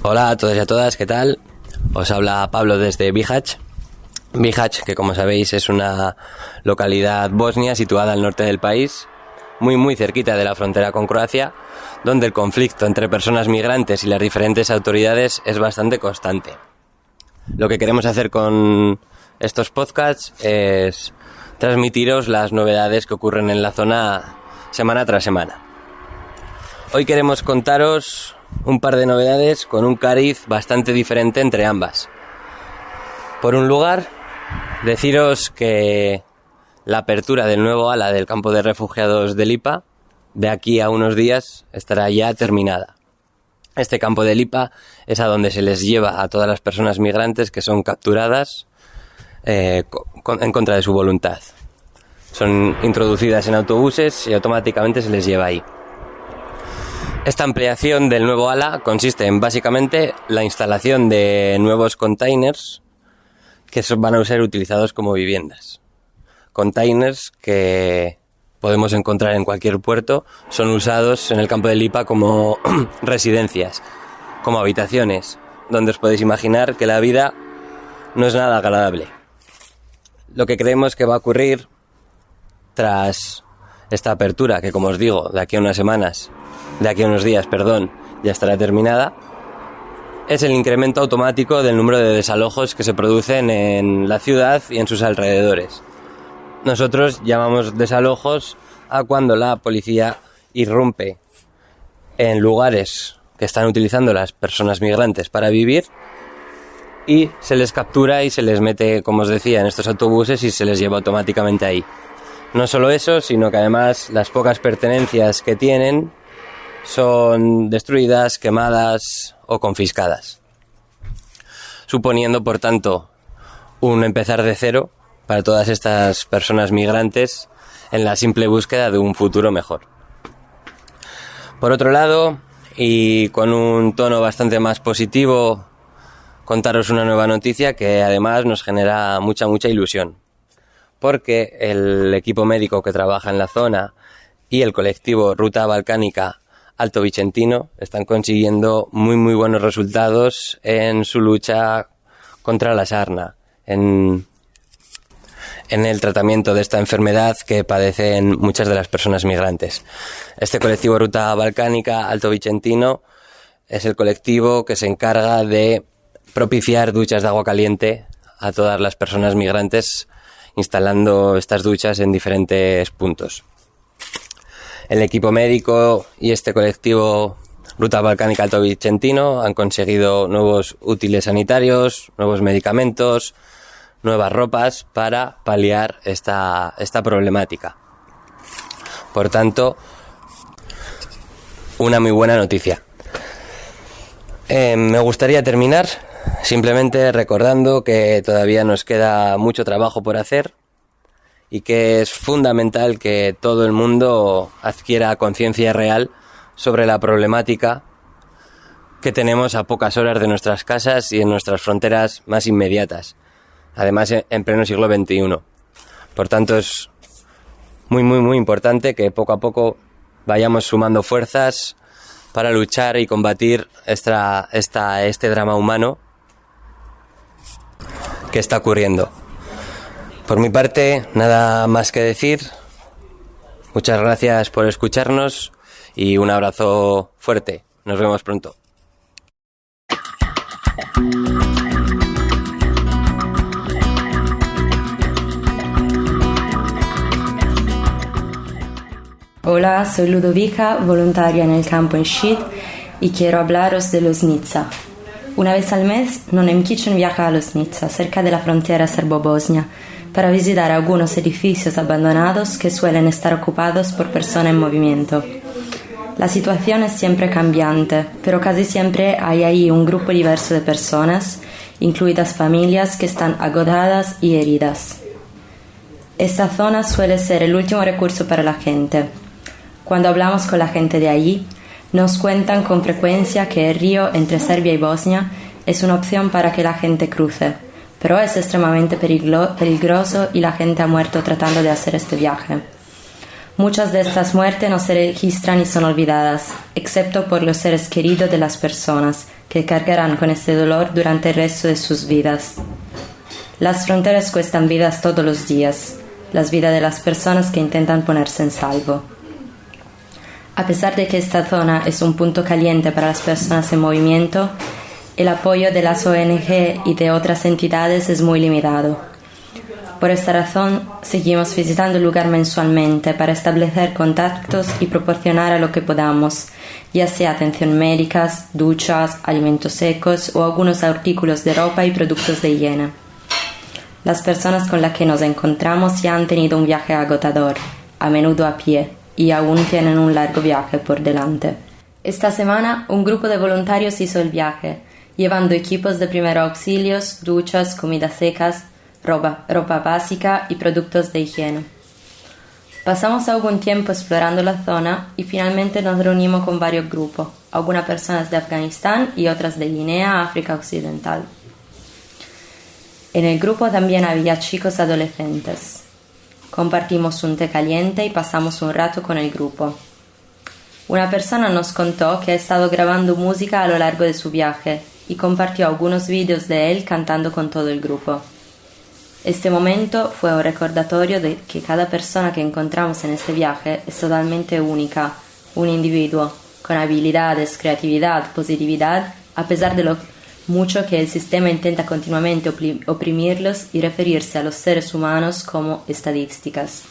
Hola a todos y a todas, ¿qué tal? Os habla Pablo desde Bihać. Bihać, que como sabéis es una localidad bosnia situada al norte del país, muy cerquita de la frontera con Croacia, donde el conflicto entre personas migrantes y las diferentes autoridades es bastante constante. Lo que queremos hacer con estos podcasts es transmitiros las novedades que ocurren en la zona semana tras semana. Hoy queremos contaros un par de novedades con un cariz bastante diferente entre ambas. Por un lugar, deciros que la apertura del nuevo ala del campo de refugiados de Lipa, de aquí a unos días, estará ya terminada. Este campo de Lipa es a donde se les lleva a todas las personas migrantes que son capturadas en contra de su voluntad. Son introducidas en autobuses y automáticamente se les lleva ahí. Esta ampliación del nuevo ala consiste en básicamente la instalación de nuevos containers que van a ser utilizados como viviendas. Containers que podemos encontrar en cualquier puerto, son usados en el campo de Lipa como residencias, como habitaciones, donde os podéis imaginar que la vida no es nada agradable. Lo que creemos que va a ocurrir tras esta apertura, que como os digo, de aquí a unos días, ya estará terminada, es el incremento automático del número de desalojos que se producen en la ciudad y en sus alrededores. Nosotros llamamos desalojos a cuando la policía irrumpe en lugares que están utilizando las personas migrantes para vivir y se les captura y se les mete, como os decía, en estos autobuses y se les lleva automáticamente ahí. No solo eso, sino que además las pocas pertenencias que tienen son destruidas, quemadas o confiscadas, suponiendo por tanto un empezar de cero para todas estas personas migrantes en la simple búsqueda de un futuro mejor. Por otro lado, y con un tono bastante más positivo, contaros una nueva noticia que además nos genera mucha ilusión, porque el equipo médico que trabaja en la zona y el colectivo Ruta Balcánica Alto Vicentino están consiguiendo muy buenos resultados en su lucha contra la sarna, en el tratamiento de esta enfermedad que padecen muchas de las personas migrantes. Este colectivo Ruta Balcánica Alto Vicentino es el colectivo que se encarga de propiciar duchas de agua caliente a todas las personas migrantes, instalando estas duchas en diferentes puntos. El equipo médico y este colectivo Ruta Balcánica Alto Vicentino han conseguido nuevos útiles sanitarios, nuevos medicamentos, nuevas ropas para paliar esta problemática. Por tanto, una muy buena noticia. Me gustaría terminar simplemente recordando que todavía nos queda mucho trabajo por hacer y que es fundamental que todo el mundo adquiera conciencia real sobre la problemática que tenemos a pocas horas de nuestras casas y en nuestras fronteras más inmediatas, además en pleno siglo XXI. Por tanto, es muy importante que poco a poco vayamos sumando fuerzas para luchar y combatir este drama humano que está ocurriendo. Por mi parte, nada más que decir. Muchas gracias por escucharnos y un abrazo fuerte. Nos vemos pronto. Hola, soy Ludovica, voluntaria en el campo en Šid y quiero hablaros de Loznica. Una vez al mes, Nona Mkićen viaja a Loznica, cerca de la frontera serbo-bosnia, para visitar algunos edificios abandonados que suelen estar ocupados por personas en movimiento. La situación es siempre cambiante, pero casi siempre hay ahí un grupo diverso de personas, incluidas familias que están agotadas y heridas. Esta zona suele ser el último recurso para la gente. Cuando hablamos con la gente de allí, nos cuentan con frecuencia que el río entre Serbia y Bosnia es una opción para que la gente cruce, pero es extremadamente peligroso y la gente ha muerto tratando de hacer este viaje. Muchas de estas muertes no se registran y son olvidadas, excepto por los seres queridos de las personas, que cargarán con este dolor durante el resto de sus vidas. Las fronteras cuestan vidas todos los días, las vidas de las personas que intentan ponerse en salvo. A pesar de que esta zona es un punto caliente para las personas en movimiento, el apoyo de las ONG y de otras entidades es muy limitado. Por esta razón, seguimos visitando el lugar mensualmente para establecer contactos y proporcionar a lo que podamos, ya sea atención médica, duchas, alimentos secos o algunos artículos de ropa y productos de higiene. Las personas con las que nos encontramos ya han tenido un viaje agotador, a menudo a pie, y aún tienen un largo viaje por delante. Esta semana, un grupo de voluntarios hizo el viaje, llevando equipos de primeros auxilios, duchas, comidas secas, ropa básica y productos de higiene. Pasamos algún tiempo explorando la zona y finalmente nos reunimos con varios grupos, algunas personas de Afganistán y otras de Guinea, África Occidental. En el grupo también había chicos adolescentes. Compartimos un té caliente y pasamos un rato con el grupo. Una persona nos contó que ha estado grabando música a lo largo de su viaje y compartió algunos vídeos de él cantando con todo el grupo. Este momento fue un recordatorio de que cada persona que encontramos en este viaje es totalmente única, un individuo, con habilidades, creatividad, positividad, a pesar de lo mucho que el sistema intenta continuamente oprimirlos y referirse a los seres humanos como estadísticas.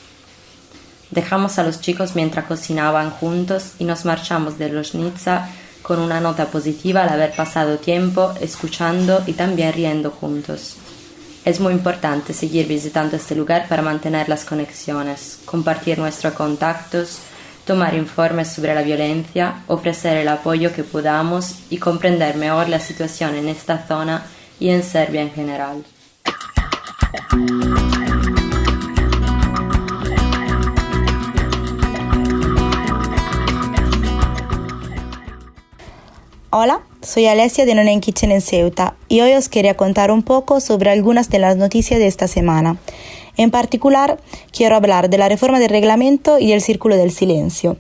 Dejamos a los chicos mientras cocinaban juntos y nos marchamos de Ložnica con una nota positiva al haber pasado tiempo escuchando y también riendo juntos. Es muy importante seguir visitando este lugar para mantener las conexiones, compartir nuestros contactos, tomar informes sobre la violencia, ofrecer el apoyo que podamos y comprender mejor la situación en esta zona y en Serbia en general. Hola, soy Alessia de Non Kitchen en Ceuta y hoy os quería contar un poco sobre algunas de las noticias de esta semana. En particular, quiero hablar de la reforma del reglamento y del Círculo del Silencio.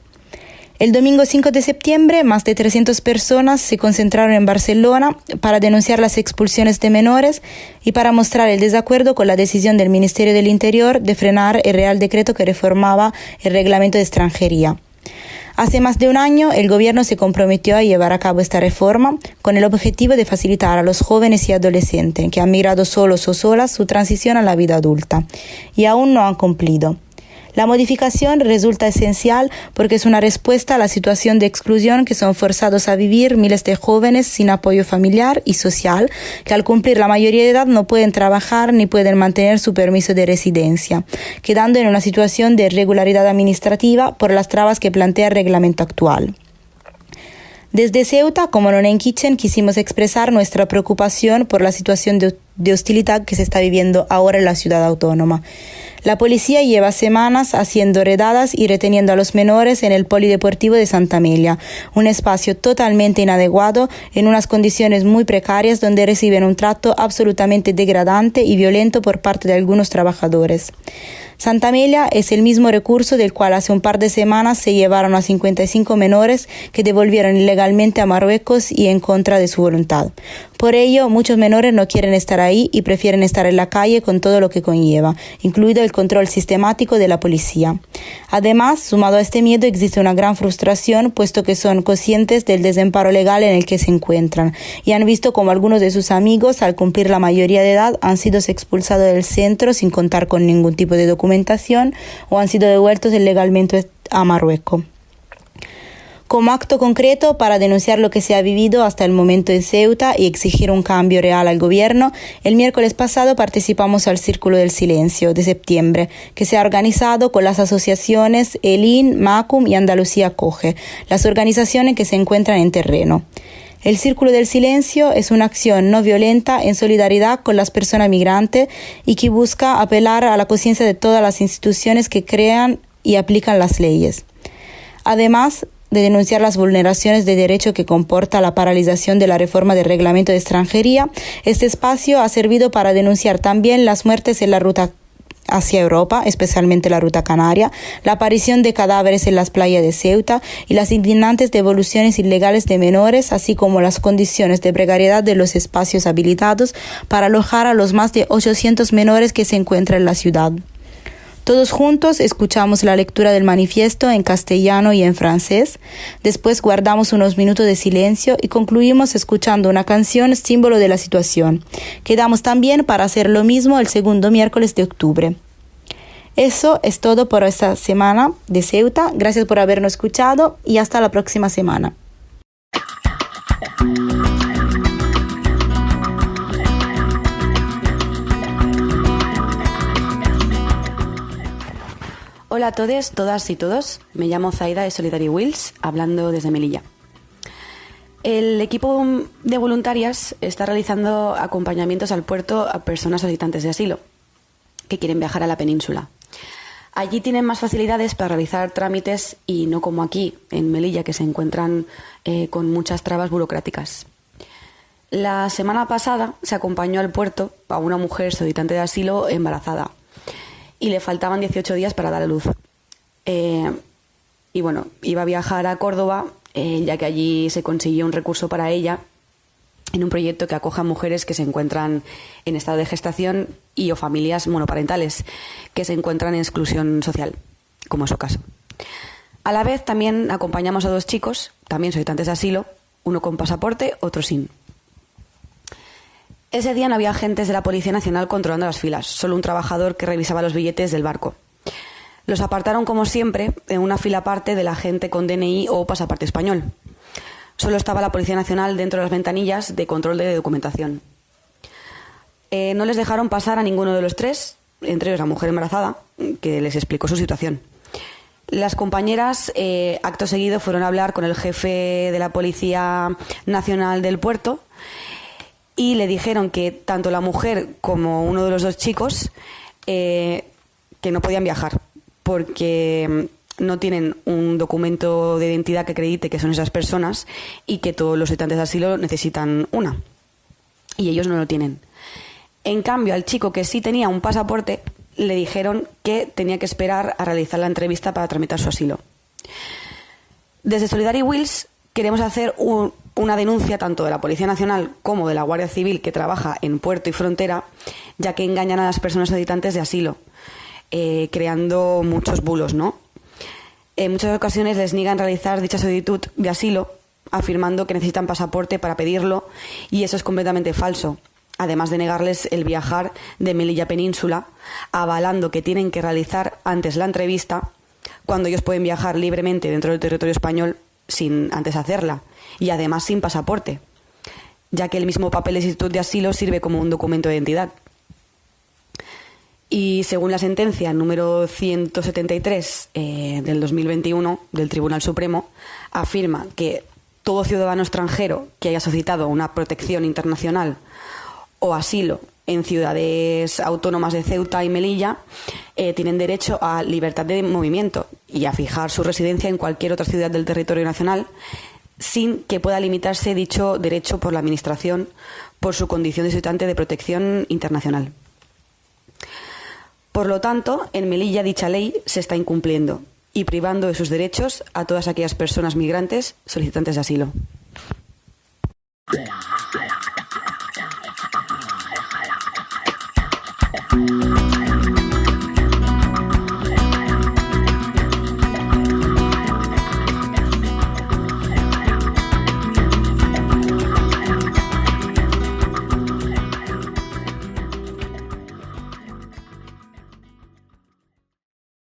El domingo 5 de septiembre, más de 300 personas se concentraron en Barcelona para denunciar las expulsiones de menores y para mostrar el desacuerdo con la decisión del Ministerio del Interior de frenar el Real Decreto que reformaba el reglamento de extranjería. Hace más de un año, el gobierno se comprometió a llevar a cabo esta reforma con el objetivo de facilitar a los jóvenes y adolescentes que han migrado solos o solas su transición a la vida adulta, y aún no han cumplido. La modificación resulta esencial porque es una respuesta a la situación de exclusión que son forzados a vivir miles de jóvenes sin apoyo familiar y social que al cumplir la mayoría de edad no pueden trabajar ni pueden mantener su permiso de residencia, quedando en una situación de irregularidad administrativa por las trabas que plantea el reglamento actual. Desde Ceuta, como Non Kitchen, quisimos expresar nuestra preocupación por la situación de hostilidad que se está viviendo ahora en la ciudad autónoma. La policía lleva semanas haciendo redadas y reteniendo a los menores en el polideportivo de Santa Amelia, un espacio totalmente inadecuado en unas condiciones muy precarias donde reciben un trato absolutamente degradante y violento por parte de algunos trabajadores. Santa Amelia es el mismo recurso del cual hace un par de semanas se llevaron a 55 menores que devolvieron ilegalmente a Marruecos y en contra de su voluntad. Por ello, muchos menores no quieren estar ahí y prefieren estar en la calle con todo lo que conlleva, incluido el control sistemático de la policía. Además, sumado a este miedo, existe una gran frustración, puesto que son conscientes del desamparo legal en el que se encuentran y han visto como algunos de sus amigos, al cumplir la mayoría de edad, han sido expulsados del centro sin contar con ningún tipo de documentación o han sido devueltos ilegalmente a Marruecos. Como acto concreto para denunciar lo que se ha vivido hasta el momento en Ceuta y exigir un cambio real al gobierno, el miércoles pasado participamos al Círculo del Silencio de septiembre, que se ha organizado con las asociaciones ELIN, MACUM y Andalucía Coge, las organizaciones que se encuentran en terreno. El Círculo del Silencio es una acción no violenta en solidaridad con las personas migrantes y que busca apelar a la conciencia de todas las instituciones que crean y aplican las leyes. Además, de denunciar las vulneraciones de derecho que comporta la paralización de la reforma del reglamento de extranjería, este espacio ha servido para denunciar también las muertes en la ruta hacia Europa, especialmente la ruta canaria, la aparición de cadáveres en las playas de Ceuta y las indignantes devoluciones ilegales de menores, así como las condiciones de precariedad de los espacios habilitados para alojar a los más de 800 menores que se encuentran en la ciudad. Todos juntos escuchamos la lectura del manifiesto en castellano y en francés, después guardamos unos minutos de silencio y concluimos escuchando una canción símbolo de la situación. Quedamos también para hacer lo mismo el segundo miércoles de octubre. Eso es todo por esta semana de Ceuta. Gracias por habernos escuchado y hasta la próxima semana. Hola a todos, todas y todos. Me llamo Zaida de Solidarity Wheels, hablando desde Melilla. El equipo de voluntarias está realizando acompañamientos al puerto a personas solicitantes de asilo que quieren viajar a la península. Allí tienen más facilidades para realizar trámites y no como aquí, en Melilla, que se encuentran con muchas trabas burocráticas. La semana pasada se acompañó al puerto a una mujer solicitante de asilo embarazada y le faltaban 18 días para dar a luz. Y bueno, iba a viajar a Córdoba, ya que allí se consiguió un recurso para ella en un proyecto que acoja a mujeres que se encuentran en estado de gestación y o familias monoparentales que se encuentran en exclusión social, como es su caso. A la vez también acompañamos a dos chicos, también solicitantes de asilo, uno con pasaporte, otro sin. Ese día no había agentes de la Policía Nacional controlando las filas, solo un trabajador que revisaba los billetes del barco. Los apartaron, como siempre, en una fila aparte de la gente con DNI o pasaporte español. Solo estaba la Policía Nacional dentro de las ventanillas de control de documentación. No les dejaron pasar a ninguno de los tres, entre ellos la mujer embarazada, que les explicó su situación. Las compañeras, acto seguido, fueron a hablar con el jefe de la Policía Nacional del puerto y le dijeron que tanto la mujer como uno de los dos chicos que no podían viajar porque no tienen un documento de identidad que acredite que son esas personas y que todos los solicitantes de asilo necesitan una y ellos no lo tienen. En cambio, al chico que sí tenía un pasaporte le dijeron que tenía que esperar a realizar la entrevista para tramitar su asilo. Desde Solidarity Wheels queremos hacer una denuncia tanto de la Policía Nacional como de la Guardia Civil que trabaja en puerto y frontera, ya que engañan a las personas solicitantes de asilo, creando muchos bulos, ¿no? En muchas ocasiones les niegan realizar dicha solicitud de asilo, afirmando que necesitan pasaporte para pedirlo, y eso es completamente falso. Además de negarles el viajar de Melilla Península, avalando que tienen que realizar antes la entrevista, cuando ellos pueden viajar libremente dentro del territorio español sin antes hacerla, y además sin pasaporte, ya que el mismo papel de solicitud de asilo sirve como un documento de identidad. Y según la sentencia número 173 del 2021 del Tribunal Supremo, afirma que todo ciudadano extranjero que haya solicitado una protección internacional o asilo en ciudades autónomas de Ceuta y Melilla tienen derecho a libertad de movimiento y a fijar su residencia en cualquier otra ciudad del territorio nacional sin que pueda limitarse dicho derecho por la Administración por su condición de solicitante de protección internacional. Por lo tanto, en Melilla dicha ley se está incumpliendo y privando de sus derechos a todas aquellas personas migrantes solicitantes de asilo.